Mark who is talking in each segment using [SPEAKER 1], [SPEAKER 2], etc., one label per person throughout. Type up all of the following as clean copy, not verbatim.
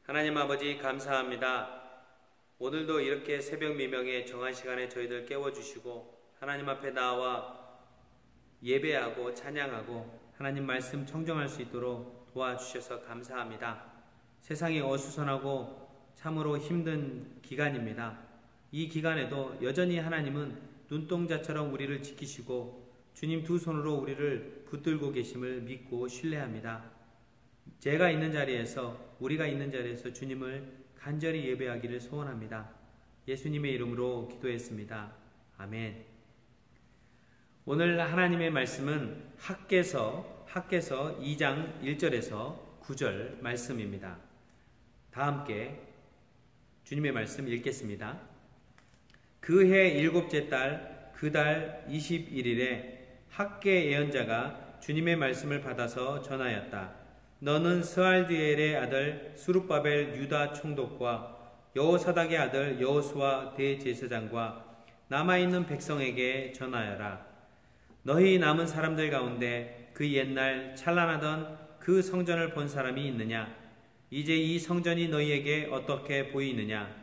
[SPEAKER 1] 하나님 아버지 감사합니다. 오늘도 이렇게 새벽 미명에 정한 시간에 저희들 깨워주시고 하나님 앞에 나와 예배하고 찬양하고 하나님 말씀 청정할 수 있도록 도와주셔서 감사합니다. 세상이 어수선하고 참으로 힘든 기간입니다. 이 기간에도 여전히 하나님은 눈동자처럼 우리를 지키시고 주님 두 손으로 우리를 붙들고 계심을 믿고 신뢰합니다. 제가 있는 자리에서, 우리가 있는 자리에서 주님을 간절히 예배하기를 소원합니다. 예수님의 이름으로 기도했습니다. 아멘. 오늘 하나님의 말씀은 학개서 2장 1절에서 9절 말씀입니다. 다 함께 주님의 말씀 읽겠습니다. 그 해 7째 달 그 달 21일에 학개 예언자가 주님의 말씀을 받아서 전하였다. 너는 스알디엘의 아들 스룹바벨 유다 총독과 여호사닥의 아들 여호수아 대제사장과 남아있는 백성에게 전하여라. 너희 남은 사람들 가운데 그 옛날 찬란하던 그 성전을 본 사람이 있느냐? 이제 이 성전이 너희에게 어떻게 보이느냐?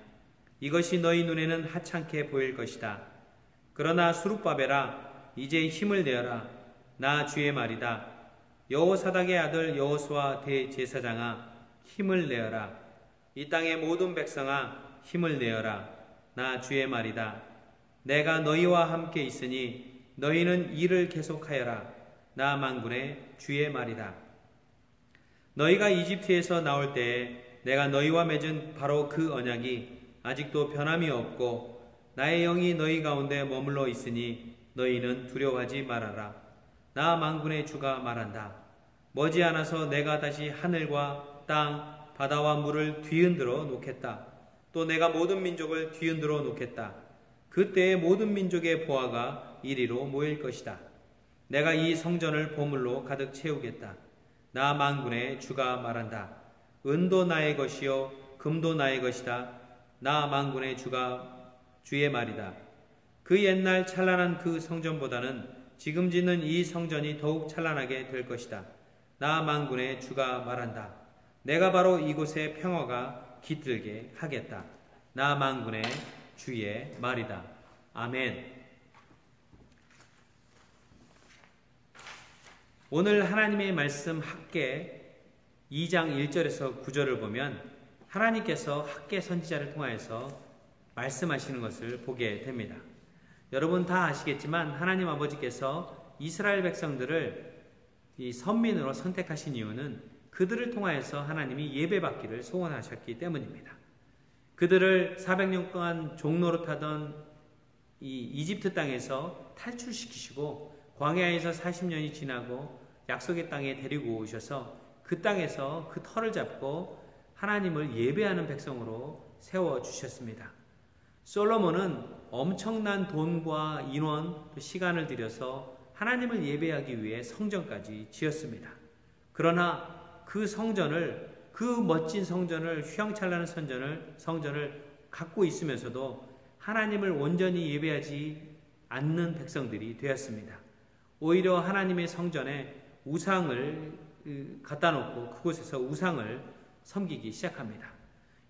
[SPEAKER 1] 이것이 너희 눈에는 하찮게 보일 것이다. 그러나 스룹바벨아, 이제 힘을 내어라. 나 주의 말이다. 여호사닥의 아들 여호수아 대제사장아, 힘을 내어라. 이 땅의 모든 백성아, 힘을 내어라. 나 주의 말이다. 내가 너희와 함께 있으니 너희는 일을 계속하여라. 나 만군의 주의 말이다. 너희가 이집트에서 나올 때에 내가 너희와 맺은 바로 그 언약이 아직도 변함이 없고 나의 영이 너희 가운데 머물러 있으니 너희는 두려워하지 말아라. 나 만군의 주가 말한다. 머지않아서 내가 다시 하늘과 땅, 바다와 물을 뒤흔들어 놓겠다. 또 내가 모든 민족을 뒤흔들어 놓겠다. 그때의 모든 민족의 보화가 이리로 모일 것이다. 내가 이 성전을 보물로 가득 채우겠다. 나 만군의 주가 말한다. 은도 나의 것이요 금도 나의 것이다. 나 만군의 주가 주의 말이다. 그 옛날 찬란한 그 성전보다는 지금 짓는 이 성전이 더욱 찬란하게 될 것이다. 나 만군의 주가 말한다. 내가 바로 이곳에 평화가 깃들게 하겠다. 나 만군의 주의 말이다. 아멘. 오늘 하나님의 말씀 학개 2장 1절에서 9절을 보면 하나님께서 학개 선지자를 통하여서 말씀하시는 것을 보게 됩니다. 여러분 다 아시겠지만 하나님 아버지께서 이스라엘 백성들을 이 선민으로 선택하신 이유는 그들을 통하여서 하나님이 예배받기를 소원하셨기 때문입니다. 그들을 400년 동안 종노릇하던 이 이집트 땅에서 탈출시키시고 광야에서 40년이 지나고 약속의 땅에 데리고 오셔서 그 땅에서 그 터를 잡고 하나님을 예배하는 백성으로 세워주셨습니다. 솔로몬은 엄청난 돈과 인원, 시간을 들여서 하나님을 예배하기 위해 성전까지 지었습니다. 그러나 그 성전을, 그 멋진 성전을, 휘황찬란한 성전을 갖고 있으면서도 하나님을 온전히 예배하지 않는 백성들이 되었습니다. 오히려 하나님의 성전에 우상을 갖다 놓고 그곳에서 우상을 섬기기 시작합니다.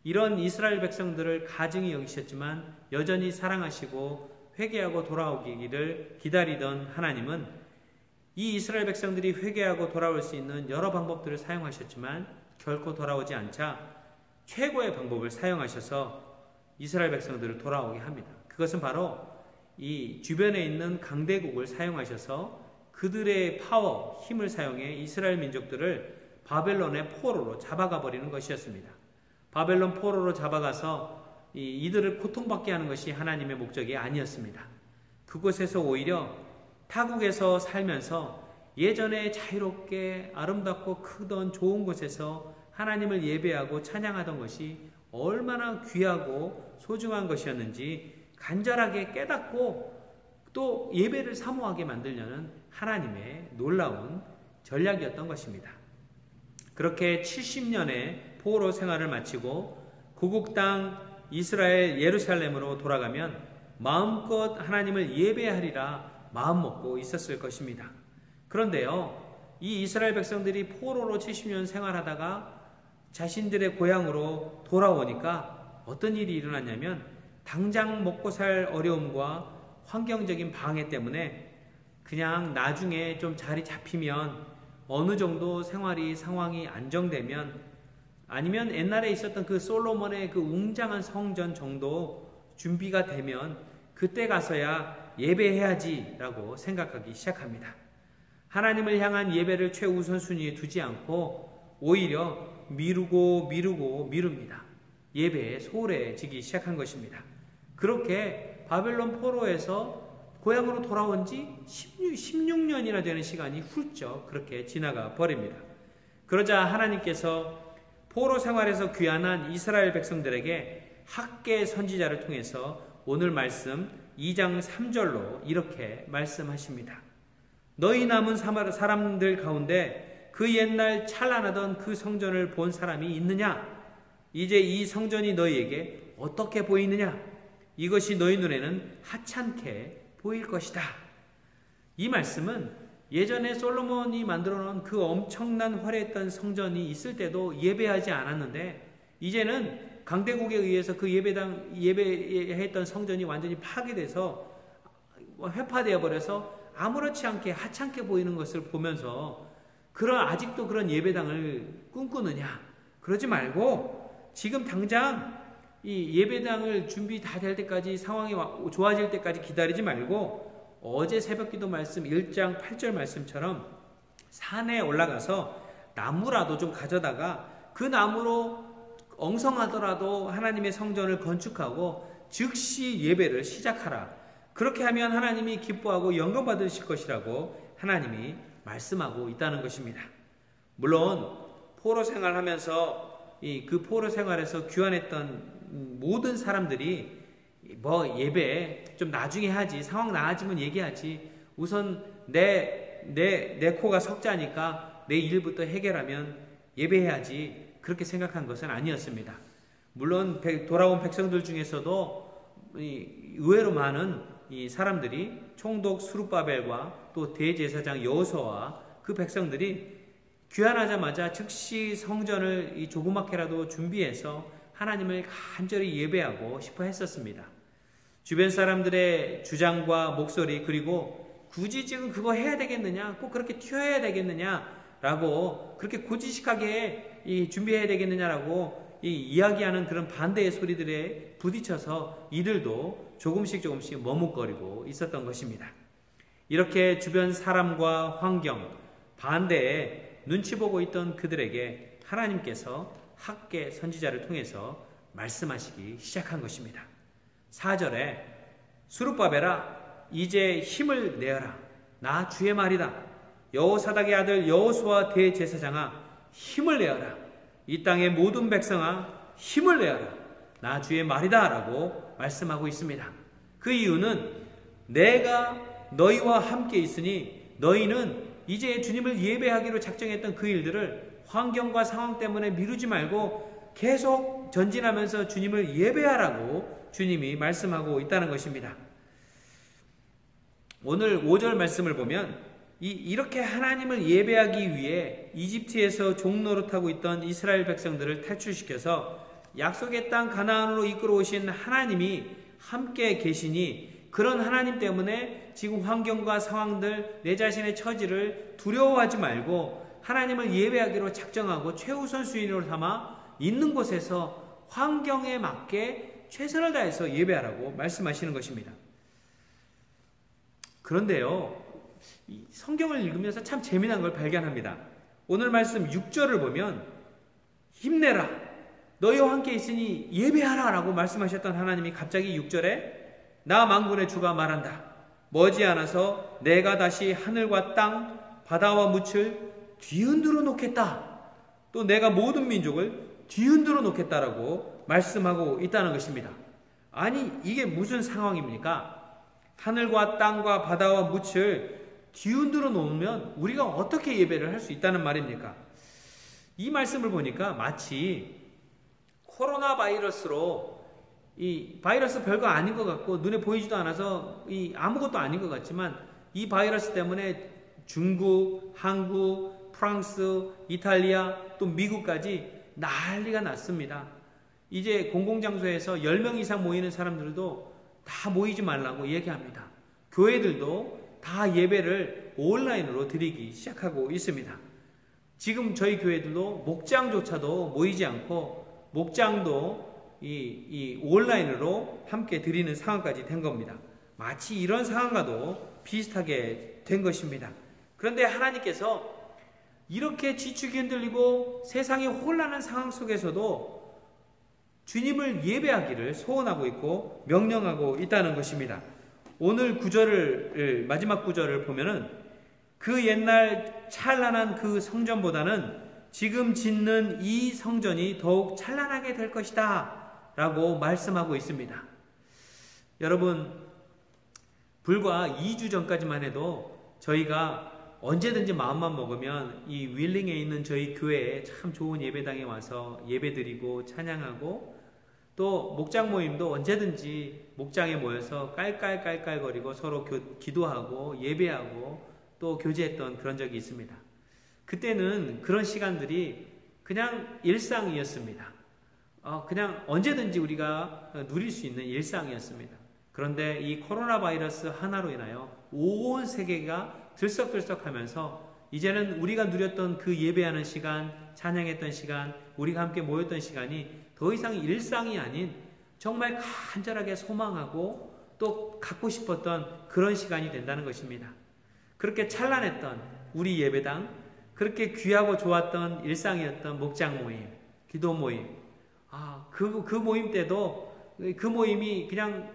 [SPEAKER 1] 이런 이스라엘 백성들을 가증히 여기셨지만 여전히 사랑하시고 회개하고 돌아오기를 기다리던 하나님은 이 이스라엘 백성들이 회개하고 돌아올 수 있는 여러 방법들을 사용하셨지만 결코 돌아오지 않자 최고의 방법을 사용하셔서 이스라엘 백성들을 돌아오게 합니다. 그것은 바로 이 주변에 있는 강대국을 사용하셔서 그들의 파워, 힘을 사용해 이스라엘 민족들을 바벨론의 포로로 잡아가 버리는 것이었습니다. 바벨론 포로로 잡아가서 이들을 고통받게 하는 것이 하나님의 목적이 아니었습니다. 그곳에서 오히려 타국에서 살면서 예전에 자유롭게 아름답고 크던 좋은 곳에서 하나님을 예배하고 찬양하던 것이 얼마나 귀하고 소중한 것이었는지 간절하게 깨닫고 또 예배를 사모하게 만들려는 하나님의 놀라운 전략이었던 것입니다. 그렇게 70년의 포로 생활을 마치고 고국 땅 이스라엘 예루살렘으로 돌아가면 마음껏 하나님을 예배하리라 마음먹고 있었을 것입니다. 그런데요, 이 이스라엘 백성들이 포로로 70년 생활하다가 자신들의 고향으로 돌아오니까 어떤 일이 일어났냐면 당장 먹고 살 어려움과 환경적인 방해 때문에 그냥 나중에 좀 자리 잡히면 어느 정도 상황이 안정되면 아니면 옛날에 있었던 그 솔로몬의 그 웅장한 성전 정도 준비가 되면 그때 가서야 예배해야지 라고 생각하기 시작합니다. 하나님을 향한 예배를 최우선순위에 두지 않고 오히려 미룹니다. 예배에 소홀해지기 시작한 것입니다. 그렇게 바벨론 포로에서 고향으로 돌아온 지 16년이나 되는 시간이 훌쩍 그렇게 지나가 버립니다. 그러자 하나님께서 포로 생활에서 귀환한 이스라엘 백성들에게 학개 선지자를 통해서 오늘 말씀 2장 3절로 이렇게 말씀하십니다. 너희 남은 사람들 가운데 그 옛날 찬란하던 그 성전을 본 사람이 있느냐? 이제 이 성전이 너희에게 어떻게 보이느냐? 이것이 너희 눈에는 하찮게 보일 것이다. 이 말씀은 예전에 솔로몬이 만들어 놓은 그 엄청난 화려했던 성전이 있을 때도 예배하지 않았는데 이제는 강대국에 의해서 그 예배했던 성전이 완전히 파괴돼서 회파되어 버려서 아무렇지 않게 하찮게 보이는 것을 보면서 아직도 그런 예배당을 꿈꾸느냐? 그러지 말고 지금 당장 이 예배당을 준비 다 될 때까지 상황이 좋아질 때까지 기다리지 말고 어제 새벽기도 말씀 1장 8절 말씀처럼 산에 올라가서 나무라도 좀 가져다가 그 나무로 엉성하더라도 하나님의 성전을 건축하고 즉시 예배를 시작하라. 그렇게 하면 하나님이 기뻐하고 영광 받으실 것이라고 하나님이 말씀하고 있다는 것입니다. 물론 포로 생활하면서 그 포로 생활에서 귀환했던 모든 사람들이 예배 좀 나중에 하지, 상황 나아지면 얘기하지, 우선 내 코가 석자니까 내 일부터 해결하면 예배해야지, 그렇게 생각한 것은 아니었습니다. 물론 돌아온 백성들 중에서도 의외로 많은 이 사람들이 총독 스룹바벨과 또 대제사장 여호수아와 그 백성들이 귀환하자마자 즉시 성전을 조그맣게라도 준비해서 하나님을 간절히 예배하고 싶어 했었습니다. 주변 사람들의 주장과 목소리, 그리고 굳이 지금 그거 해야 되겠느냐, 꼭 그렇게 튀어야 되겠느냐라고, 그렇게 고지식하게 준비해야 되겠느냐라고 이야기하는 그런 반대의 소리들에 부딪혀서 이들도 조금씩 머뭇거리고 있었던 것입니다. 이렇게 주변 사람과 환경, 반대에 눈치 보고 있던 그들에게 하나님께서 학개 선지자를 통해서 말씀하시기 시작한 것입니다. 4절에 스룹바벨아 이제 힘을 내어라. 나 주의 말이다. 여호사닥의 아들 여호수아 대제사장아 힘을 내어라. 이 땅의 모든 백성아 힘을 내어라. 나 주의 말이다 라고 말씀하고 있습니다. 그 이유는 내가 너희와 함께 있으니 너희는 이제 주님을 예배하기로 작정했던 그 일들을 환경과 상황 때문에 미루지 말고 계속 전진하면서 주님을 예배하라고 주님이 말씀하고 있다는 것입니다. 오늘 5절 말씀을 보면 이렇게 하나님을 예배하기 위해 이집트에서 종노릇하고 있던 이스라엘 백성들을 탈출시켜서 약속의 땅 가나안으로 이끌어 오신 하나님이 함께 계시니 그런 하나님 때문에 지금 환경과 상황들, 내 자신의 처지를 두려워하지 말고 하나님을 예배하기로 작정하고 최우선 순위로 삼아 있는 곳에서 환경에 맞게 최선을 다해서 예배하라고 말씀하시는 것입니다. 그런데요, 성경을 읽으면서 참 재미난 걸 발견합니다. 오늘 말씀 6절을 보면 힘내라, 너희와 함께 있으니 예배하라 라고 말씀하셨던 하나님이 갑자기 6절에 나 만군의 주가 말한다. 머지않아서 내가 다시 하늘과 땅, 바다와 묻을 뒤흔들어 놓겠다. 또 내가 모든 민족을 뒤흔들어 놓겠다라고 말씀하고 있다는 것입니다. 아니 이게 무슨 상황입니까? 하늘과 땅과 바다와 묻을 뒤흔들어 놓으면 우리가 어떻게 예배를 할 수 있다는 말입니까? 이 말씀을 보니까 마치 코로나 바이러스로 이 바이러스 별거 아닌 것 같고 눈에 보이지도 않아서 아무것도 아닌 것 같지만 이 바이러스 때문에 중국, 한국, 프랑스, 이탈리아 또 미국까지 난리가 났습니다. 이제 공공장소에서 10명 이상 모이는 사람들도 다 모이지 말라고 얘기합니다. 교회들도 다 예배를 온라인으로 드리기 시작하고 있습니다. 지금 저희 교회들도 목장조차도 모이지 않고 목장도 이 온라인으로 함께 드리는 상황까지 된 겁니다. 마치 이런 상황과도 비슷하게 된 것입니다. 그런데 하나님께서 이렇게 지축이 흔들리고 세상이 혼란한 상황 속에서도 주님을 예배하기를 소원하고 있고 명령하고 있다는 것입니다. 오늘 구절을 마지막 구절을 보면은 그 옛날 찬란한 그 성전보다는 지금 짓는 이 성전이 더욱 찬란하게 될 것이다 라고 말씀하고 있습니다. 여러분, 불과 2주 전까지만 해도 저희가 언제든지 마음만 먹으면 이 윌링에 있는 저희 교회에 참 좋은 예배당에 와서 예배드리고 찬양하고, 또 목장 모임도 언제든지 목장에 모여서 깔깔깔깔거리고 서로 기도하고 예배하고 또 교제했던 그런 적이 있습니다. 그때는 그런 시간들이 그냥 일상이었습니다. 그냥 언제든지 우리가 누릴 수 있는 일상이었습니다. 그런데 이 코로나 바이러스 하나로 인하여 온 세계가 들썩들썩하면서 이제는 우리가 누렸던 그 예배하는 시간, 찬양했던 시간, 우리가 함께 모였던 시간이 더 이상 일상이 아닌 정말 간절하게 소망하고 또 갖고 싶었던 그런 시간이 된다는 것입니다. 그렇게 찬란했던 우리 예배당, 그렇게 귀하고 좋았던 일상이었던 목장 모임, 기도 모임, 그 모임 때도 그 모임이 그냥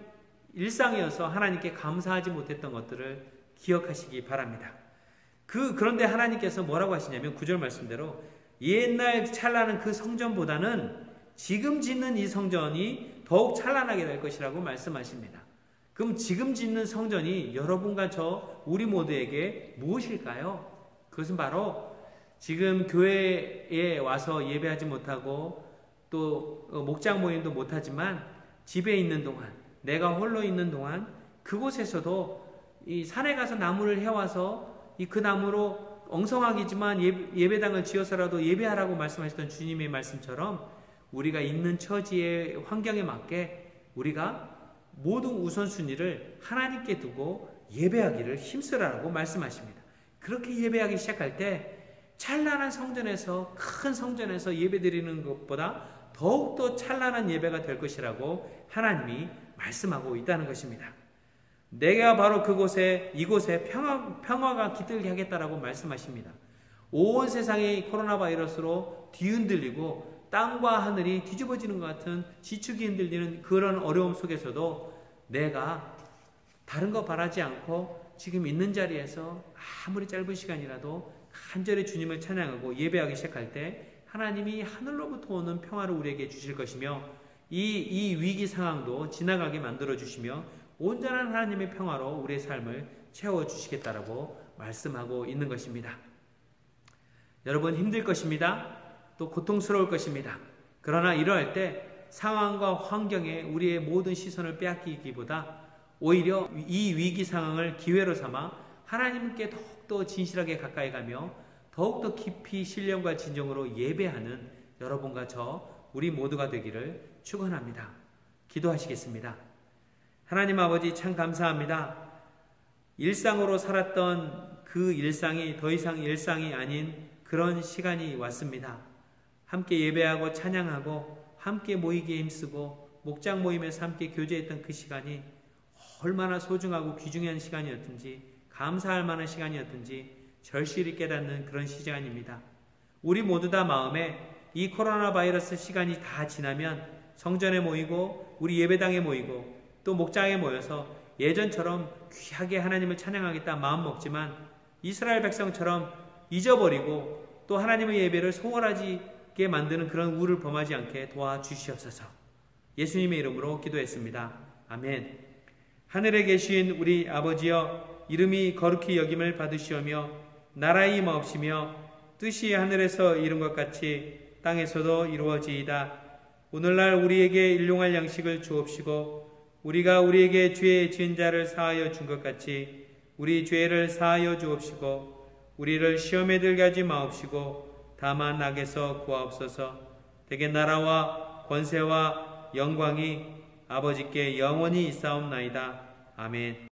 [SPEAKER 1] 일상이어서 하나님께 감사하지 못했던 것들을 기억하시기 바랍니다. 그런데 하나님께서 뭐라고 하시냐면 9절 말씀대로 옛날 찬란한 그 성전보다는 지금 짓는 이 성전이 더욱 찬란하게 될 것이라고 말씀하십니다. 그럼 지금 짓는 성전이 여러분과 저 우리 모두에게 무엇일까요? 그것은 바로 지금 교회에 와서 예배하지 못하고 또 목장 모임도 못하지만 집에 있는 동안, 내가 홀로 있는 동안 그곳에서도 이 산에 가서 나무를 해와서 그 나무로 엉성하기지만 예배당을 지어서라도 예배하라고 말씀하셨던 주님의 말씀처럼 우리가 있는 처지의 환경에 맞게 우리가 모든 우선순위를 하나님께 두고 예배하기를 힘쓰라고 말씀하십니다. 그렇게 예배하기 시작할 때 찬란한 성전에서, 큰 성전에서 예배드리는 것보다 더욱더 찬란한 예배가 될 것이라고 하나님이 말씀하고 있다는 것입니다. 내가 바로 이곳에 평화가 깃들게 하겠다라고 말씀하십니다. 온 세상이 코로나 바이러스로 뒤흔들리고 땅과 하늘이 뒤집어지는 것 같은 지축이 흔들리는 그런 어려움 속에서도 내가 다른 거 바라지 않고 지금 있는 자리에서 아무리 짧은 시간이라도 간절히 주님을 찬양하고 예배하기 시작할 때 하나님이 하늘로부터 오는 평화를 우리에게 주실 것이며 이 위기 상황도 지나가게 만들어 주시며 온전한 하나님의 평화로 우리의 삶을 채워주시겠다라고 말씀하고 있는 것입니다. 여러분, 힘들 것입니다. 또 고통스러울 것입니다. 그러나 이러할 때 상황과 환경에 우리의 모든 시선을 빼앗기기보다 오히려 이 위기 상황을 기회로 삼아 하나님께 더욱더 진실하게 가까이 가며 더욱더 깊이 신령과 진정으로 예배하는 여러분과 저 우리 모두가 되기를 축원합니다. 기도하시겠습니다. 하나님 아버지, 참 감사합니다. 일상으로 살았던 그 일상이 더 이상 일상이 아닌 그런 시간이 왔습니다. 함께 예배하고 찬양하고 함께 모이기에 힘쓰고 목장 모임에서 함께 교제했던 그 시간이 얼마나 소중하고 귀중한 시간이었든지 감사할 만한 시간이었든지 절실히 깨닫는 그런 시간입니다. 우리 모두 다 마음에 이 코로나 바이러스 시간이 다 지나면 성전에 모이고 우리 예배당에 모이고 또 목장에 모여서 예전처럼 귀하게 하나님을 찬양하겠다 마음 먹지만 이스라엘 백성처럼 잊어버리고 또 하나님의 예배를 소홀하게 만드는 그런 우를 범하지 않게 도와주시옵소서. 예수님의 이름으로 기도했습니다. 아멘. 하늘에 계신 우리 아버지여, 이름이 거룩히 여김을 받으시오며 나라의 임하옵시며 뜻이 하늘에서 이룬 것 같이 땅에서도 이루어지이다. 오늘날 우리에게 일용할 양식을 주옵시고 우리가 우리에게 죄 지은 자를 사하여 준 것 같이 우리 죄를 사하여 주옵시고 우리를 시험에 들게 하지 마옵시고 다만 악에서 구하옵소서. 대개 나라와 권세와 영광이 아버지께 영원히 있사옵나이다. 아멘.